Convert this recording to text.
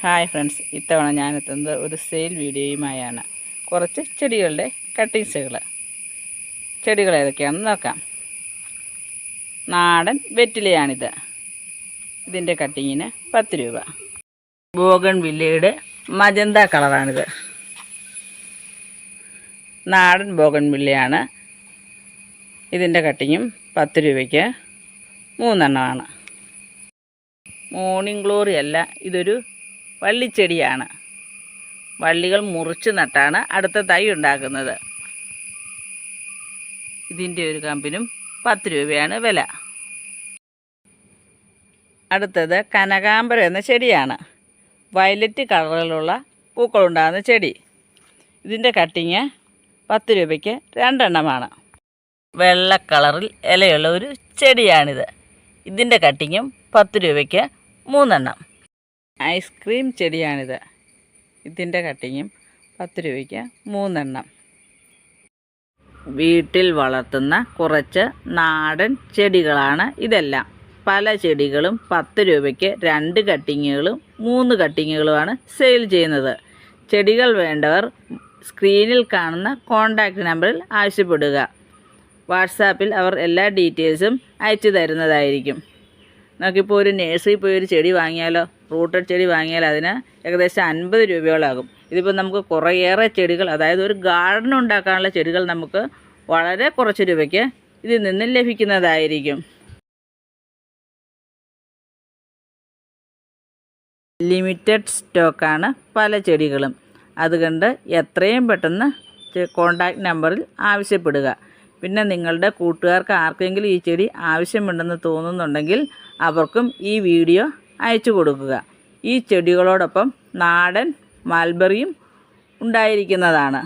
Hi friends, ഇത്തവണ ഞാനെത്തുന്നത് ഒരു sale വീഡിയോയുമായാണ്. കുറച്ച് ചെടികളുടെ കട്ടിങ്സുകൾ. ചെടികൾ ഏതൊക്കെയാണെന്ന് നോക്കാം. നാടൻ വെറ്റിലയാണിത്. ഇതിൻ്റെ കട്ടിങ്ങിന് 10 രൂപ. ബോഗൺവില്ലയുടെ മജന്ത കളറാണിത്. നാടൻ ബോഗൺവില്ലയാണ്. ഇതിൻ്റെ കട്ടിങ്ങും 10 രൂപയ്ക്ക് 3 എണ്ണമാണ്. മോർണിംഗ് ഗ്ലോറി അല്ല, ഇതൊരു വള്ളിച്ചെടിയാണ്. വള്ളികൾ മുറിച്ച് നട്ടാണ് അടുത്ത തൈ ഉണ്ടാക്കുന്നത്. ഇതിൻ്റെ ഒരു കമ്പിനും 10 രൂപയാണ് വില. അടുത്തത് കനകാംബരം എന്ന ചെടിയാണ്. വയലറ്റ് കളറിലുള്ള പൂക്കളുണ്ടാകുന്ന ചെടി. ഇതിൻ്റെ കട്ടിങ് 10 രൂപയ്ക്ക് 2 എണ്ണമാണ്. വെള്ള കളറിൽ ഇലയുള്ള ഒരു ചെടിയാണിത്. ഇതിൻ്റെ കട്ടിങ്ങും 10 രൂപയ്ക്ക് 3 എണ്ണം. ഐസ്ക്രീം ചെടിയാണിത്. ഇതിൻ്റെ കട്ടിങ്ങും 10 രൂപയ്ക്ക് 3 എണ്ണം. വീട്ടിൽ വളർത്തുന്ന കുറച്ച് നാടൻ ചെടികളാണ് ഇതെല്ലാം. പല ചെടികളും 10 രൂപയ്ക്ക് 2 കട്ടിങ്ങുകളും 3 കട്ടിങ്ങുകളുമാണ് സെയിൽ ചെയ്യുന്നത്. ചെടികൾ വേണ്ടവർ സ്ക്രീനിൽ കാണുന്ന കോൺടാക്റ്റ് നമ്പറിൽ ആവശ്യപ്പെടുക. വാട്സാപ്പിൽ അവർ എല്ലാ ഡീറ്റെയിൽസും അയച്ചു തരുന്നതായിരിക്കും. നമുക്കിപ്പോൾ ഒരു നഴ്സറിയിൽ പോയി ഒരു ചെടി വാങ്ങിയാലോ, റൂട്ടഡ് ചെടി വാങ്ങിയാൽ അതിന് ഏകദേശം 50 രൂപയോളാകും. ഇതിപ്പോൾ നമുക്ക് കുറേയേറെ ചെടികൾ, അതായത് ഒരു ഗാർഡൻ ഉണ്ടാക്കാനുള്ള ചെടികൾ നമുക്ക് വളരെ കുറച്ച് രൂപയ്ക്ക് ഇതിൽ നിന്നും ലഭിക്കുന്നതായിരിക്കും. ലിമിറ്റഡ് സ്റ്റോക്കാണ് പല ചെടികളും. അതുകൊണ്ട് എത്രയും പെട്ടെന്ന് കോൺടാക്റ്റ് നമ്പറിൽ ആവശ്യപ്പെടുക. പിന്നെ നിങ്ങളുടെ കൂട്ടുകാർക്ക് ആർക്കെങ്കിലും ഈ ചെടി ആവശ്യമുണ്ടെന്ന് തോന്നുന്നുണ്ടെങ്കിൽ അവർക്കും ഈ വീഡിയോ അയച്ചു കൊടുക്കുക. ഈ ചെടികളോടൊപ്പം നാടൻ മൽബറിയും ഉണ്ടായിരിക്കുന്നതാണ്.